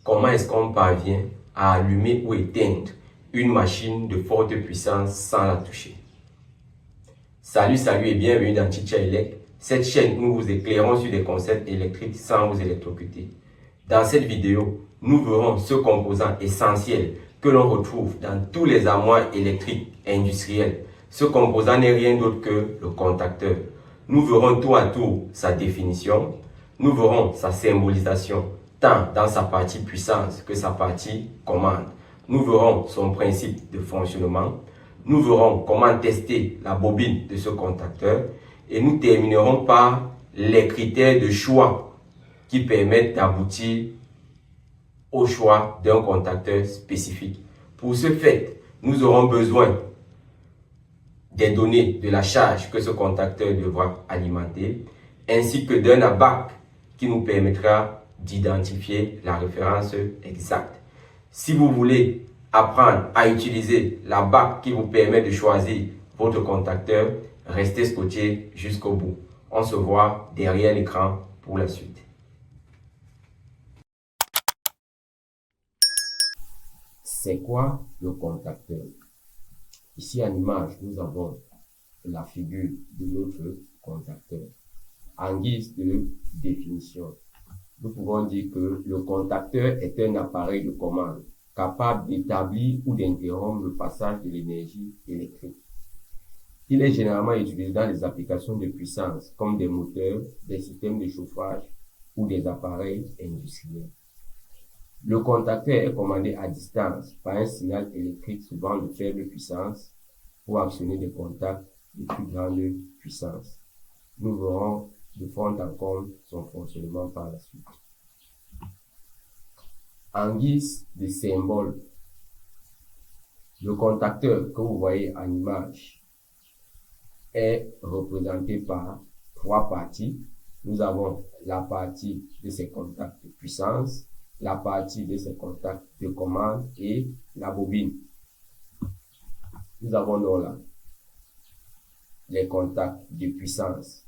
comment est-ce qu'on parvient à allumer ou éteindre une machine de forte puissance sans la toucher. Salut et bienvenue dans Chicha Elect, cette chaîne où nous vous éclairons sur des concepts électriques sans vous électrocuter. Dans cette vidéo, nous verrons ce composant essentiel que l'on retrouve dans tous les armoires électriques industrielles. Ce composant n'est rien d'autre que le contacteur. Nous verrons tour à tour sa définition, nous verrons sa symbolisation, tant dans sa partie puissance que sa partie commande. Nous verrons son principe de fonctionnement, nous verrons comment tester la bobine de ce contacteur et nous terminerons par les critères de choix qui permettent d'aboutir au choix d'un contacteur spécifique. Pour ce fait, nous aurons besoin des données de la charge que ce contacteur devra alimenter, ainsi que d'un ABAC qui nous permettra d'identifier la référence exacte. Si vous voulez apprendre à utiliser la BAC qui vous permet de choisir votre contacteur, restez scotché jusqu'au bout. On se voit derrière l'écran pour la suite. C'est quoi le contacteur? Ici en image, nous avons la figure de notre contacteur. En guise de définition, nous pouvons dire que le contacteur est un appareil de commande capable d'établir ou d'interrompre le passage de l'énergie électrique. Il est généralement utilisé dans les applications de puissance comme des moteurs, des systèmes de chauffage ou des appareils industriels. Le contacteur est commandé à distance par un signal électrique souvent de faible puissance pour actionner des contacts de plus grande puissance. Nous verrons de fond en comble son fonctionnement par la suite. En guise de symbole, le contacteur que vous voyez en image est représenté par trois parties. Nous avons la partie de ses contacts de puissance, la partie de ses contacts de commande et la bobine. Nous avons donc là les contacts de puissance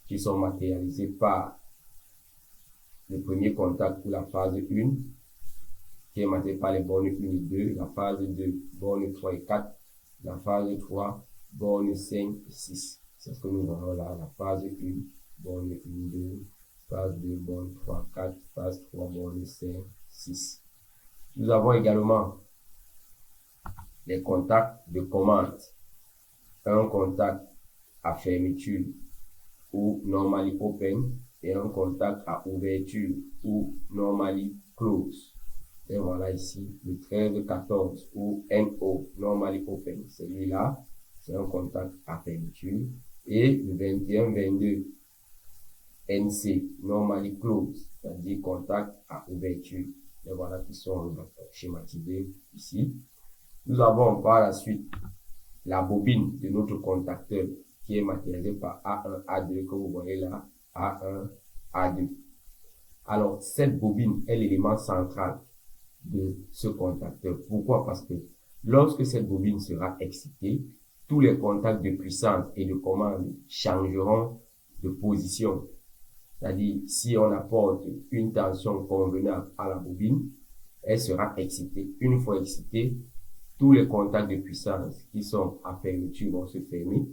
qui sont matérialisés par le premier contact pour la phase 1, qui est matérialisé par les bornes 1 et 2, la phase 2, bornes 3 et 4, la phase 3, bornes 5 et 6. C'est ce que nous avons là, la phase 1, borne 1, 2, phase 2, borne 3, 4, phase 3, borne 5, 6. Nous avons également les contacts de commande. Un contact à fermeture ou normally open et un contact à ouverture ou normally close. Et voilà ici le 13-14 ou NO, normally open. Celui-là, c'est un contact à fermeture. Et le 21-22 NC, normally close, c'est-à-dire contact à ouverture. Et voilà qui sont schématisés ici. Nous avons par la suite la bobine de notre contacteur qui est matérialisée par A1, A2 que vous voyez là, A1, A2. Alors, cette bobine est l'élément central de ce contacteur. Pourquoi? Parce que lorsque cette bobine sera excitée, tous les contacts de puissance et de commande changeront de position. C'est-à-dire, si on apporte une tension convenable à la bobine, elle sera excitée. Une fois excitée, tous les contacts de puissance qui sont à fermeture vont se fermer.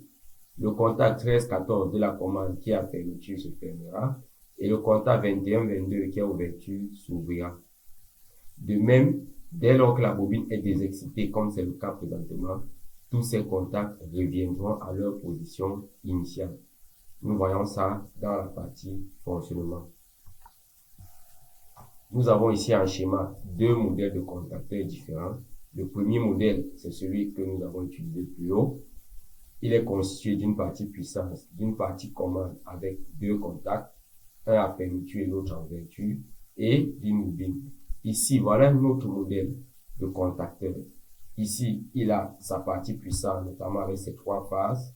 Le contact 13-14 de la commande qui est à fermeture se fermera. Et le contact 21-22 qui est à ouverture s'ouvrira. De même, dès lors que la bobine est désexcitée, comme c'est le cas présentement, tous ces contacts reviendront à leur position initiale. Nous voyons ça dans la partie fonctionnement. Nous avons ici un schéma deux modèles de contacteurs différents. Le premier modèle, c'est celui que nous avons utilisé plus haut. Il est constitué d'une partie puissance, d'une partie commande avec deux contacts, un à fermeture et l'autre en ouverture, et d'une bobine. Ici, voilà un autre modèle de contacteur. Ici, il a sa partie puissante, notamment avec ses trois phases.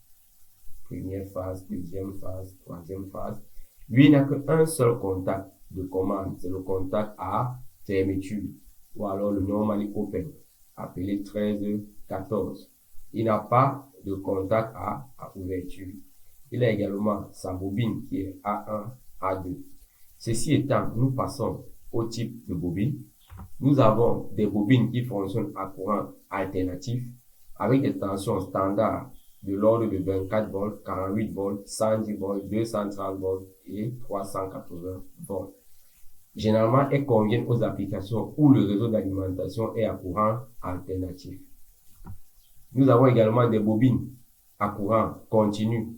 Première phase, deuxième phase, troisième phase. Lui, il n'a qu'un seul contact de commande, c'est le contact à fermeture, ou alors le normally open, appelé 13-14. Il n'a pas de contact à ouverture. Il a également sa bobine qui est A1, A2. Ceci étant, nous passons au type de bobine. Nous avons des bobines qui fonctionnent à courant alternatif avec des tensions standards de l'ordre de 24 volts, 48 volts, 110 volts, 230 volts et 380 volts. Généralement, elles conviennent aux applications où le réseau d'alimentation est à courant alternatif. Nous avons également des bobines à courant continu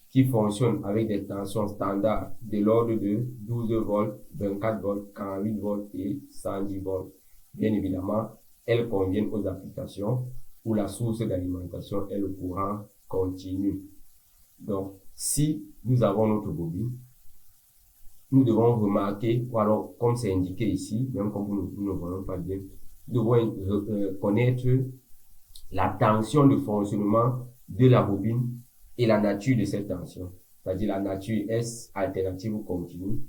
qui fonctionnent avec des tensions standards de l'ordre de 12 volts, 24 volts, 48 volts et 110 volts. Bien évidemment, elles conviennent aux applications où la source d'alimentation est le courant continu. Donc, si nous avons notre bobine, nous devons remarquer, ou alors comme c'est indiqué ici, même comme nous ne voyons pas bien, nous devons connaître la tension de fonctionnement de la bobine et la nature de cette tension. C'est-à-dire la nature, est-ce alternative ou continue?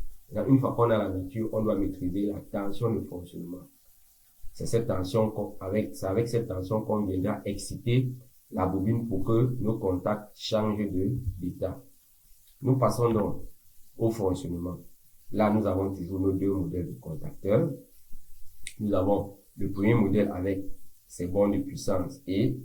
Une fois qu'on a la nature, on doit maîtriser la tension de fonctionnement. C'est cette tension, c'est avec cette tension qu'on viendra exciter la bobine pour que nos contacts changent d'état. Nous passons donc au fonctionnement. Là, nous avons toujours nos deux modèles de contacteurs. Nous avons le premier modèle avec ses bornes de puissance et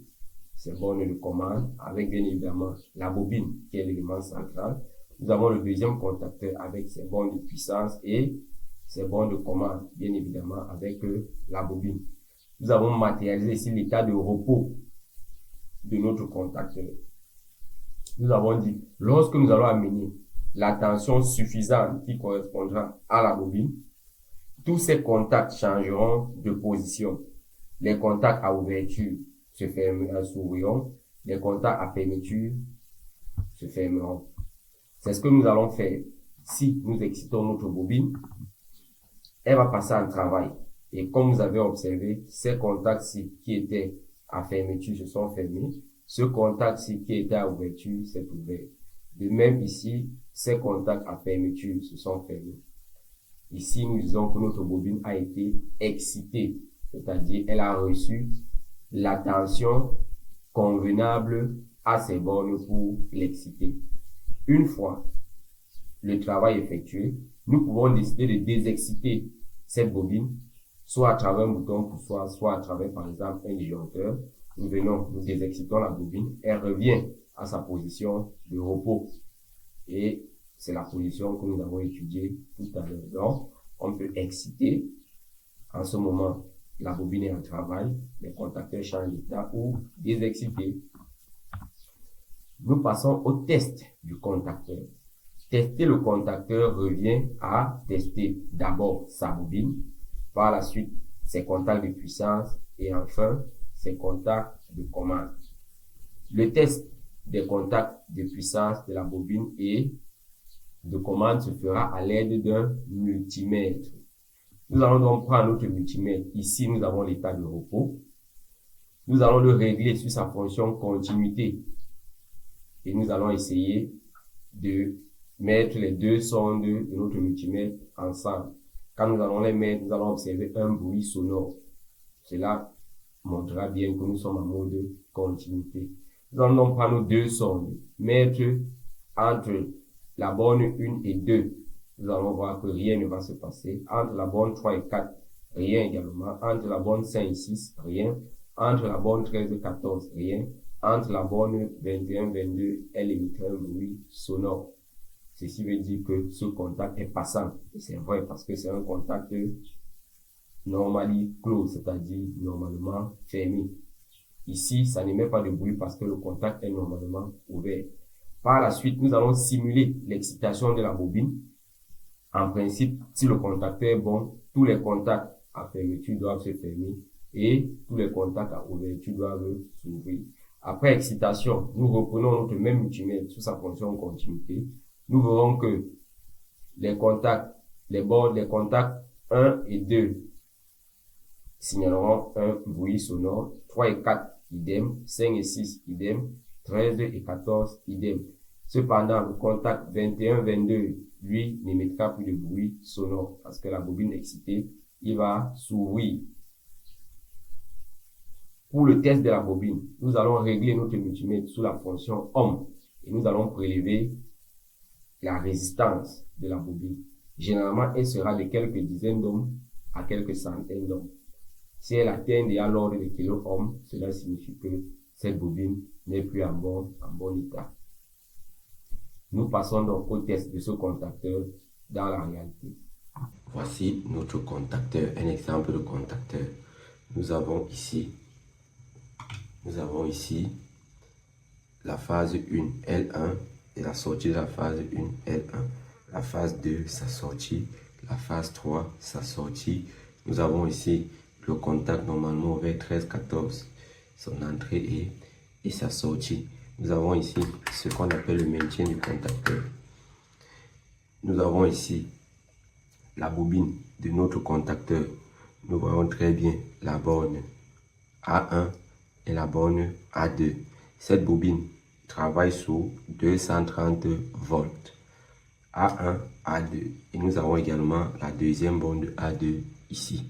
ses bornes de commande, avec bien évidemment la bobine qui est l'élément central. Nous avons le deuxième contacteur avec ses bornes de puissance et ses bornes de commande, bien évidemment avec la bobine. Nous avons matérialisé ici l'état de repos de notre contacteur. Nous avons dit, lorsque nous allons amener la tension suffisante qui correspondra à la bobine, tous ces contacts changeront de position. Les contacts à ouverture s'ouvriront, les contacts à fermeture se fermeront. C'est ce que nous allons faire. Si nous excitons notre bobine, elle va passer en travail. Et comme vous avez observé, ces contacts-ci qui étaient à fermeture se sont fermés. Ce contact-ci qui était à ouverture s'est ouvert. De même ici, ces contacts à fermeture se sont fermés. Ici, nous disons que notre bobine a été excitée, c'est-à-dire elle a reçu la tension convenable à ses bornes pour l'exciter. Une fois le travail effectué, nous pouvons décider de désexciter cette bobine, soit à travers un bouton poussoir, soit à travers par exemple un disjoncteur. Nous désexcitons la bobine, elle revient à sa position de repos. Et c'est la position que nous avons étudiée tout à l'heure. Donc, on peut exciter. En ce moment, la bobine est en travail, les contacteurs changent d'état ou désexciter. Nous passons au test du contacteur. Tester le contacteur revient à tester d'abord sa bobine, par la suite ses contacts de puissance et enfin ses contacts de commande. Le test des contacts de puissance de la bobine et de commande se fera à l'aide d'un multimètre. Nous allons donc prendre notre multimètre. Ici, nous avons l'état de repos. Nous allons le régler sur sa fonction continuité. Et nous allons essayer de mettre les deux sondes de notre multimètre ensemble. Quand nous allons les mettre, nous allons observer un bruit sonore. Cela montrera bien que nous sommes en mode continuité. Nous allons donc prendre nos deux sondes, mettre entre la borne 1 et 2. Nous allons voir que rien ne va se passer. Entre la borne 3 et 4, rien également. Entre la borne 5 et 6, rien. Entre la borne 13 et 14, rien. Entre la borne 21 et 22, elle émet un bruit sonore. Ceci veut dire que ce contact est passant. Et c'est vrai parce que c'est un contact normally close, c'est-à-dire normalement fermé. Ici, ça n'émet pas de bruit parce que le contact est normalement ouvert. Par la suite, nous allons simuler l'excitation de la bobine. En principe, si le contacteur est bon, tous les contacts à fermeture doivent se fermer et tous les contacts à ouverture doivent s'ouvrir. Après excitation, nous reprenons notre même multimètre sous sa fonction continuité. Nous verrons que les contacts 1 et 2 signaleront un bruit sonore, 3 et 4 idem, 5 et 6 idem, 13 et 14 idem. Cependant, le contact 21-22, lui, n'émettra plus de bruit sonore parce que la bobine excitée, il va s'ouvrir. Pour le test de la bobine, nous allons régler notre multimètre sous la fonction ohm et nous allons prélever la résistance de la bobine. Généralement, elle sera de quelques dizaines d'ohms à quelques centaines d'ohms. Si elle atteint déjà l'ordre de kilo-ohms, cela signifie que cette bobine n'est plus en bon état. Nous passons donc au test de ce contacteur dans la réalité. Voici notre contacteur, un exemple de contacteur. Nous avons ici la phase 1 L1 et la sortie de la phase 1 L1. La phase 2, sa sortie. La phase 3, sa sortie. Nous avons ici le contact normalement ouvert 13-14, son entrée et sa sortie. Nous avons ici ce qu'on appelle le maintien du contacteur. Nous avons ici la bobine de notre contacteur. Nous voyons très bien la borne A1 et la borne A2. Cette bobine travaille sous 230 volts. A1, A2. Et nous avons également la deuxième borne de A2 ici.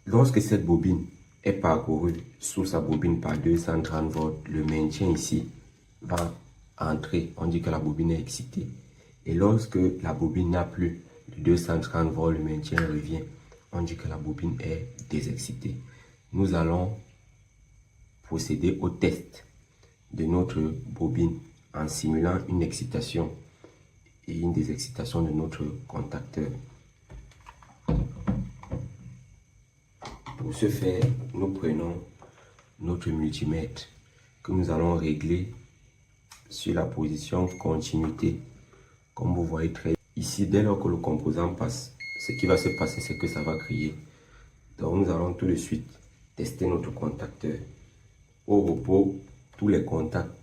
Lorsque cette bobine est parcourue sous sa bobine par 230 volts, le maintien ici va entrer. On dit que la bobine est excitée. Et lorsque la bobine n'a plus de 230 volts, le maintien revient. On dit que la bobine est désexcitée. Nous allons procéder au test de notre bobine en simulant une excitation et une désexcitation de notre contacteur. Pour ce faire, nous prenons notre multimètre que nous allons régler sur la position continuité. Comme vous voyez très ici, dès lors que le composant passe, ce qui va se passer, c'est que ça va crier. Donc nous allons tout de suite tester notre contacteur. Au repos, tous les contacts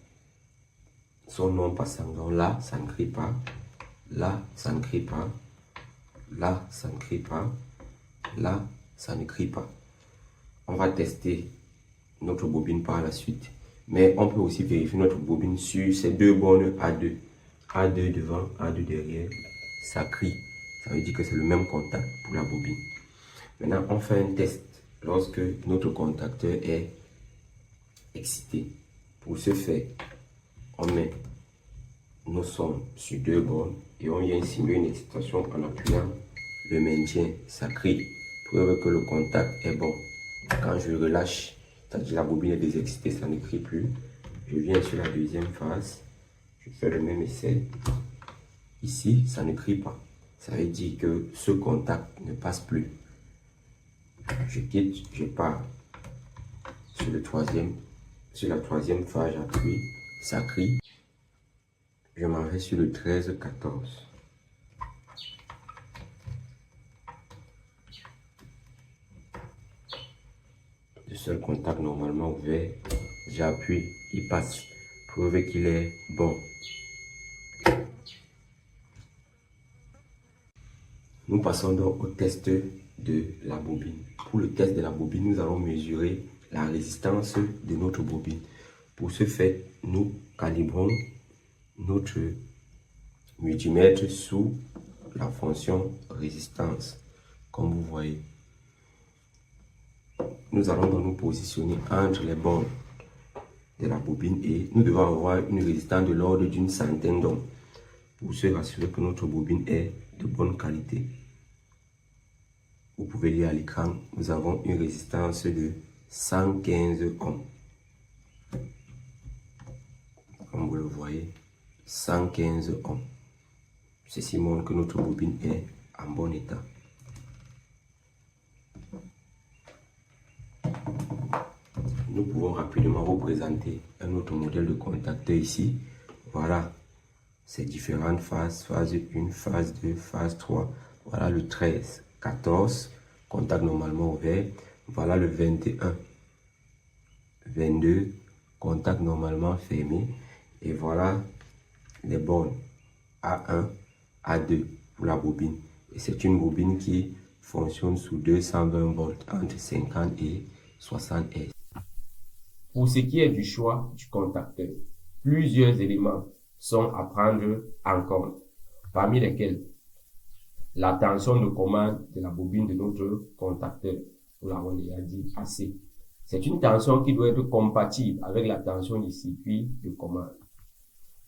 sont non passants. Donc là, ça ne crie pas. Là, ça ne crie pas. Là, ça ne crie pas. Là, ça ne crie pas. On va tester notre bobine par la suite. Mais on peut aussi vérifier notre bobine sur ces deux bornes A2. A2 devant, A2 derrière. Ça crie. Ça veut dire que c'est le même contact pour la bobine. Maintenant, on fait un test lorsque notre contacteur est excité. Pour ce faire, on met nos sons sur deux bornes et on vient simuler une excitation en appuyant le maintien. Ça crie. Preuve que le contact est bon. Quand je relâche, c'est-à-dire la bobine est désexcitée, ça ne crie plus. Je viens sur la deuxième phase. Je fais le même essai. Ici, ça ne crie pas. Ça veut dire que ce contact ne passe plus. Je quitte, je pars sur la troisième phase, j'appuie, ça crie. Je m'en vais sur le 13-14. Le seul contact normalement ouvert, j'appuie, il passe. Preuve qu'il est bon. Nous passons donc au test de la bobine. Pour le test de la bobine, nous allons mesurer la résistance de notre bobine. Pour ce fait, nous calibrons notre multimètre sous la fonction résistance. Comme vous voyez, nous allons donc nous positionner entre les bornes de la bobine et nous devons avoir une résistance de l'ordre d'une centaine d'ohms pour se rassurer que notre bobine est de bonne qualité. Vous pouvez lire à l'écran, nous avons une résistance de 115 ohms. Comme vous le voyez, 115 ohms. Ceci montre que notre bobine est en bon état. Nous pouvons rapidement vous présenter un autre modèle de contacteur ici. Voilà ces différentes phases, phase 1, phase 2, phase 3. Voilà le 13, 14, contact normalement ouvert. Voilà le 21, 22, contact normalement fermé. Et voilà les bornes A1, A2 pour la bobine. Et c'est une bobine qui fonctionne sous 220 volts entre 50 et 60 Hz. Pour ce qui est du choix du contacteur, plusieurs éléments sont à prendre en compte, parmi lesquels la tension de commande de la bobine de notre contacteur, nous l'avons déjà dit assez. C'est une tension qui doit être compatible avec la tension du circuit de commande.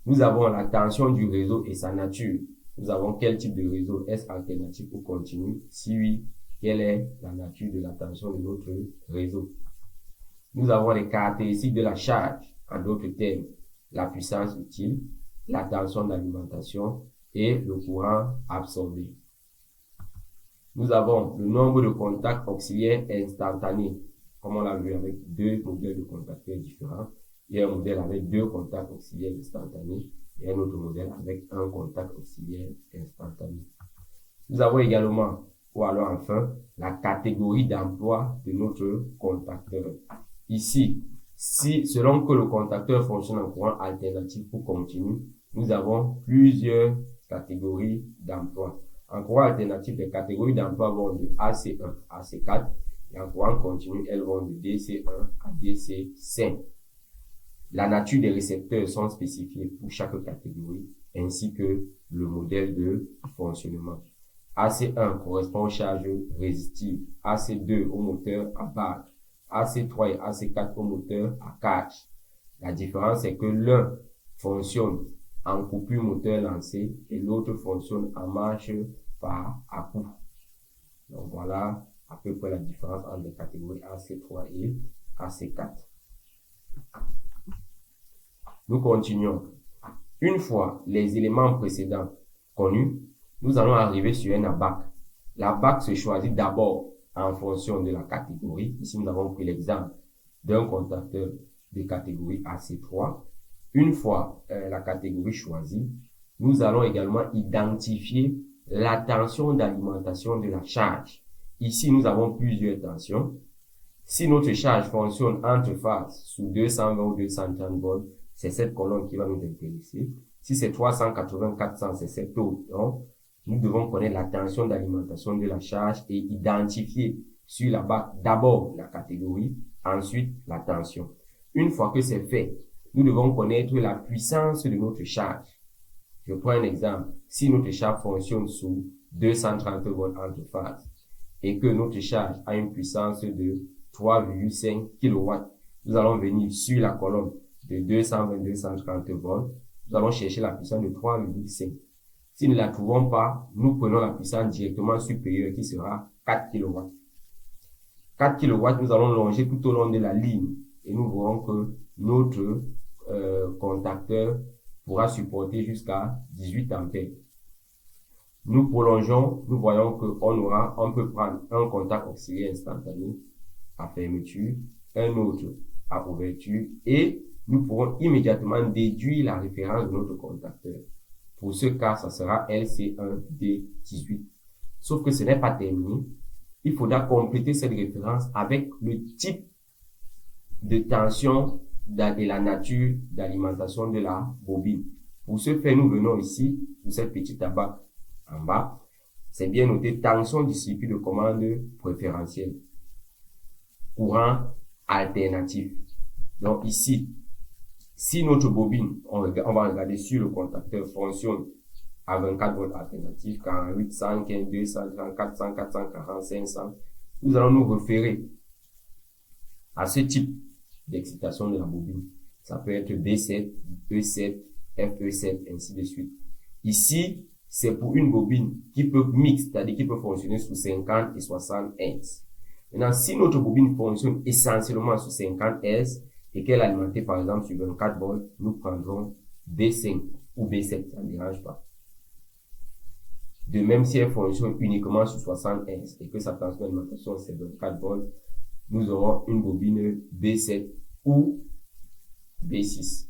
Nous avons la tension du réseau et sa nature. nous avons quel type de réseau? Est-ce alternatif ou continu? Si oui, quelle est la nature de la tension de notre réseau? Nous avons les caractéristiques de la charge, en d'autres termes, la puissance utile, la tension d'alimentation et le courant absorbé. Nous avons le nombre de contacts auxiliaires instantanés, comme on l'a vu avec deux modèles de contacteurs différents, et un modèle avec deux contacts auxiliaires instantanés, et un autre modèle avec un contact auxiliaire instantané. Nous avons également, ou alors enfin, la catégorie d'emploi de notre contacteur. Ici, si selon que le contacteur fonctionne en courant alternatif ou continu, nous avons plusieurs catégories d'emploi. En courant alternatif, les catégories d'emploi vont de AC1 à AC4 et en courant continu, elles vont de DC1 à DC5. La nature des récepteurs sont spécifiées pour chaque catégorie ainsi que le modèle de fonctionnement. AC1 correspond aux charges résistives, AC2 au moteur à barre, AC3 et AC4 au moteur à cage. La différence est que l'un fonctionne en coupure moteur lancée et l'autre fonctionne en marche par à-coup. Donc voilà à peu près la différence entre les catégories AC3 et AC4. Nous continuons. Une fois les éléments précédents connus, nous allons arriver sur un ABAC. L'ABAC se choisit d'abord en fonction de la catégorie. Ici, nous avons pris l'exemple d'un contacteur de catégorie AC3. Une fois la catégorie choisie, nous allons également identifier la tension d'alimentation de la charge. Ici, nous avons plusieurs tensions. Si notre charge fonctionne entre phases sous 220 ou 230 volts, c'est cette colonne qui va nous intéresser. Si c'est 380, 400, c'est cette autre. Donc, nous devons connaître la tension d'alimentation de la charge et identifier sur la base d'abord la catégorie, ensuite la tension. Une fois que c'est fait, nous devons connaître la puissance de notre charge. Je prends un exemple. Si notre charge fonctionne sous 230 volts entre phases et que notre charge a une puissance de 3,5 kW, nous allons venir sur la colonne de 220-230 volts. Nous allons chercher la puissance de 3,5. Si nous ne la trouvons pas, nous prenons la puissance directement supérieure qui sera 4 kW. 4 kW, nous allons longer tout au long de la ligne et nous verrons que notre contacteur pourra supporter jusqu'à 18 ampères. Nous prolongeons, nous voyons on peut prendre un contact auxiliaire instantané à fermeture, un autre à ouverture et nous pourrons immédiatement déduire la référence de notre contacteur. Pour ce cas, ça sera LC1D18. Sauf que ce n'est pas terminé. Il faudra compléter cette référence avec le type de tension et la nature d'alimentation de la bobine. Pour ce faire, nous venons ici, sur cette petite tabac en bas. C'est bien noté tension du circuit de commande préférentiel. Courant alternatif. Donc ici, si notre bobine, on va regarder sur le contacteur, fonctionne à 24 volts alternatif, 48, 115, 230, 400, 440, 500, nous allons nous référer à ce type d'excitation de la bobine. Ça peut être B7, E7, FE7, ainsi de suite. Ici, c'est pour une bobine qui peut mixte, c'est-à-dire qui peut fonctionner sous 50 et 60 Hz. Maintenant, si notre bobine fonctionne essentiellement sous 50 Hz et qu'elle est alimentée par exemple sur 24 volts, nous prendrons B5 ou B7, ça ne dérange pas. De même, si elle fonctionne uniquement sur 60 Hz et que sa tension d'alimentation c'est 24 volts, nous aurons une bobine B7 ou B6.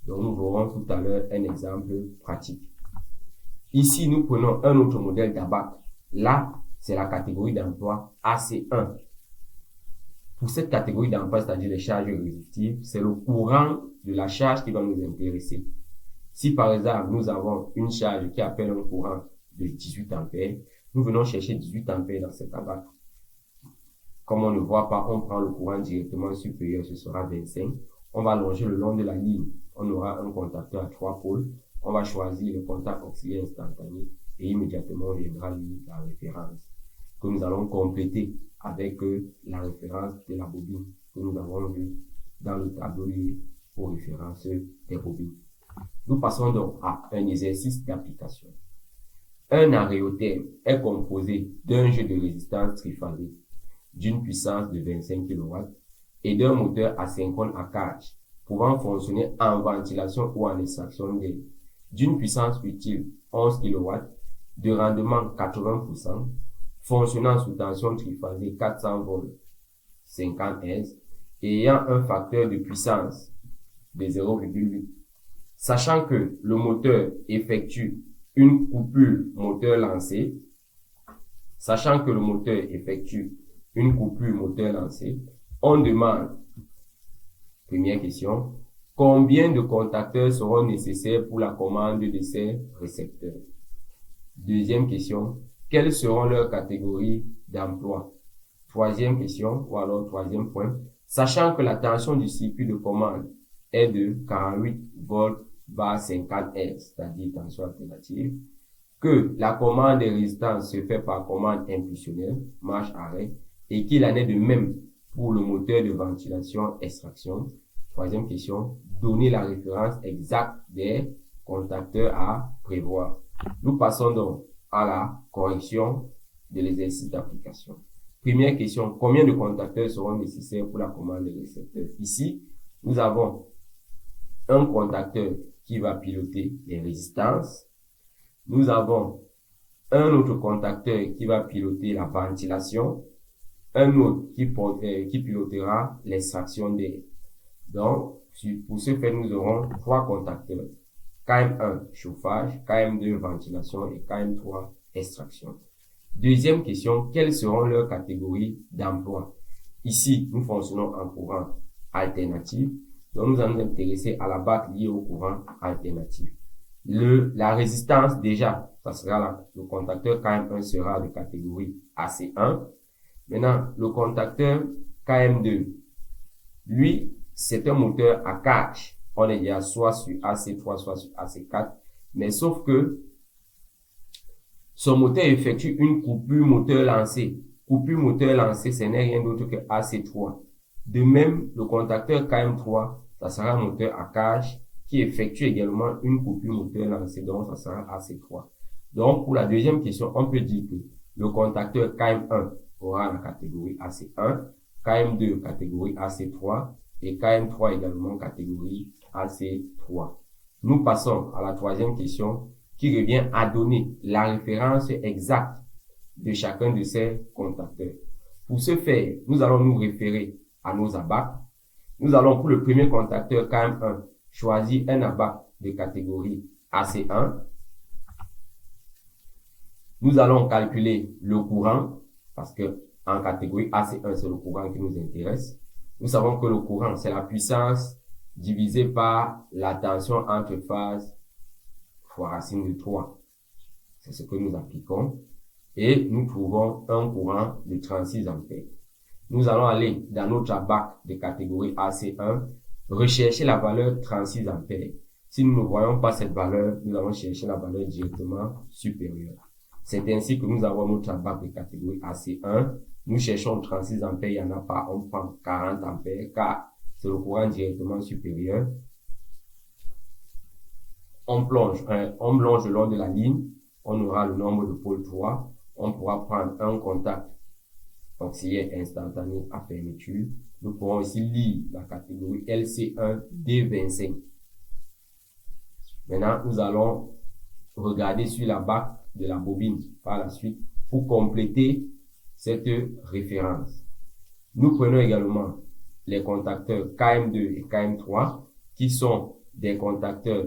Donc, nous verrons tout à l'heure un exemple pratique. Ici, nous prenons un autre modèle d'ABAC. Là, c'est la catégorie d'emploi AC1. Pour cette catégorie d'emploi, c'est-à-dire les charges résistives, c'est le courant de la charge qui va nous intéresser. Si par exemple, nous avons une charge qui appelle un courant de 18 ampères, nous venons chercher 18 ampères dans cet ABAC. Comme on ne voit pas, on prend le courant directement supérieur, ce sera 25. On va longer le long de la ligne. On aura un contacteur à 3 pôles. On va choisir le contact auxiliaire instantané et immédiatement on viendra lire la référence que nous allons compléter avec la référence de la bobine que nous avons vu dans le tableau lié aux références des bobines. Nous passons donc à un exercice d'application. Un aréotherme est composé d'un jeu de résistance triphasé d'une puissance de 25 kW et d'un moteur asynchrone à cage pouvant fonctionner en ventilation ou en extraction d'air d'une puissance utile 11 kW, de rendement 80%, fonctionnant sous tension triphasée 400 volts 50 Hz et ayant un facteur de puissance de 0,8. Sachant que le moteur effectue une coupure moteur lancée, on demande, première question, combien de contacteurs seront nécessaires pour la commande de ces récepteurs? Deuxième question, quelles seront leurs catégories d'emploi? Troisième question, ou alors troisième point, sachant que la tension du circuit de commande est de 48 volts bar 50 Hz, c'est-à-dire tension alternative, que la commande des résistances se fait par commande impulsionnelle, marche-arrêt, et qu'il en est de même pour le moteur de ventilation-extraction. Troisième question, donner la référence exacte des contacteurs à prévoir. Nous passons donc à la correction de l'exercice d'application. Première question, combien de contacteurs seront nécessaires pour la commande des récepteurs? Ici, nous avons un contacteur qui va piloter les résistances. Nous avons un autre contacteur qui va piloter la ventilation, un autre qui pilotera l'extraction d'air. Donc, pour ce faire, nous aurons trois contacteurs. KM1, chauffage, KM2, ventilation et KM3, extraction. Deuxième question, quelles seront leurs catégories d'emploi? Ici, nous fonctionnons en courant alternatif. Donc, nous allons nous intéresser à la batte liée au courant alternatif. La résistance, déjà, ça sera le contacteur KM1 sera de catégorie AC1. Maintenant, le contacteur KM2, lui, c'est un moteur à cage. On est déjà soit sur AC3, soit sur AC4. Mais sauf que son moteur effectue une coupure moteur lancée. Coupure moteur lancée, ce n'est rien d'autre que AC3. De même, le contacteur KM3, ça sera un moteur à cage qui effectue également une coupure moteur lancée, donc ça sera AC3. Donc, pour la deuxième question, on peut dire que le contacteur KM1 aura la catégorie AC1, KM2 catégorie AC3 et KM3 également catégorie AC3. Nous passons à la troisième question qui revient à donner la référence exacte de chacun de ces contacteurs. Pour ce faire, nous allons nous référer à nos abacs. Nous allons pour le premier contacteur KM1 choisir un abac de catégorie AC1. Nous allons calculer le courant parce que en catégorie AC1, c'est le courant qui nous intéresse. Nous savons que le courant, c'est la puissance divisée par la tension entre phases fois racine de 3. C'est ce que nous appliquons. Et nous trouvons un courant de 36 ampères. Nous allons aller dans notre abac de catégorie AC1, rechercher la valeur 36 ampères. Si nous ne voyons pas cette valeur, nous allons chercher la valeur directement supérieure. C'est ainsi que nous avons notre abac de catégorie AC1. Nous cherchons 36 ampères, il n'y en a pas, on prend 40 ampères car c'est le courant directement supérieur. On plonge le long de la ligne, on aura le nombre de pôles 3. On pourra prendre un contact auxiliaire instantané à fermeture. Nous pourrons aussi lire la catégorie LC1D25. Maintenant, nous allons regarder sur la bac de la bobine par la suite pour compléter cette référence. Nous prenons également les contacteurs KM2 et KM3 qui sont des contacteurs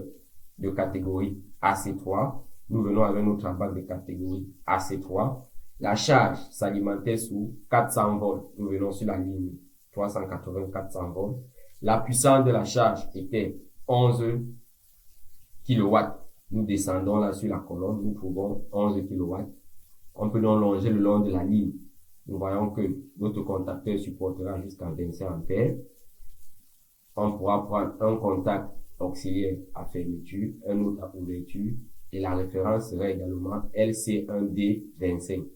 de catégorie AC3. Nous venons avec notre bac de catégorie AC3. La charge s'alimentait sous 400 volts. Nous venons sur la ligne 380-400 volts. La puissance de la charge était 11 kW. Nous descendons là sur la colonne. Nous trouvons 11 kW. On peut donc longer le long de la ligne. Nous voyons que notre contacteur supportera jusqu'à 25 ampères. On pourra prendre un contact auxiliaire à fermeture, un autre à ouverture. Et la référence serait également LC1D25.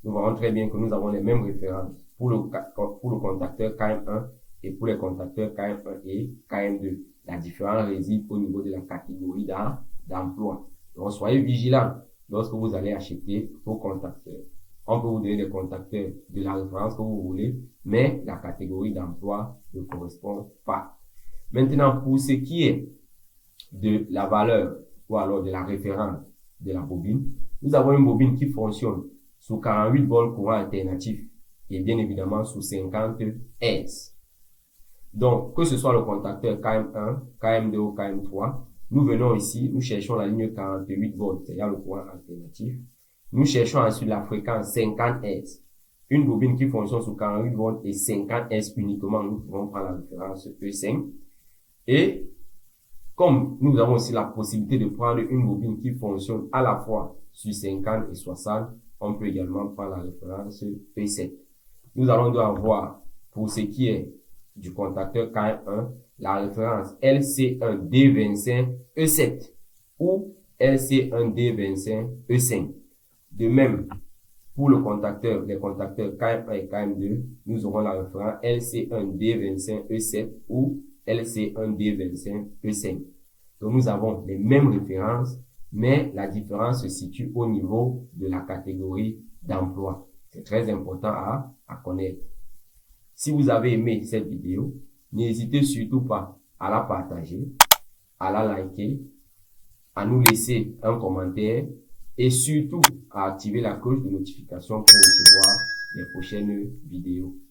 Nous voyons très bien que nous avons les mêmes références pour le contacteur KM1 et pour les contacteurs KM1 et KM2. La différence réside au niveau de la catégorie d'emploi. Donc, soyez vigilants lorsque vous allez acheter vos contacteurs. On peut vous donner des contacteurs de la référence que vous voulez, mais la catégorie d'emploi ne correspond pas. Maintenant, pour ce qui est de la valeur ou alors de la référence de la bobine, nous avons une bobine qui fonctionne sous 48 volts courant alternatif et bien évidemment sous 50 Hz. Donc, que ce soit le contacteur KM1, KM2 ou KM3, nous venons ici, nous cherchons la ligne 48 volts, c'est-à-dire le courant alternatif. Nous cherchons ensuite la fréquence 50 Hz. Une bobine qui fonctionne sous 48 volts et 50 Hz uniquement, nous pouvons prendre la référence E5. Et comme nous avons aussi la possibilité de prendre une bobine qui fonctionne à la fois sur 50 et 60, on peut également prendre la référence E7. Nous allons devoir voir, pour ce qui est du contacteur KM1, la référence LC1D25E7 ou LC1D25E5. De même, pour les contacteurs KM1 et KM2, nous aurons la référence LC1D25E7 ou LC1D25E5. Donc, nous avons les mêmes références, mais la différence se situe au niveau de la catégorie d'emploi. C'est très important à connaître. Si vous avez aimé cette vidéo, n'hésitez surtout pas à la partager, à la liker, à nous laisser un commentaire et surtout à activer la cloche de notification pour recevoir les prochaines vidéos.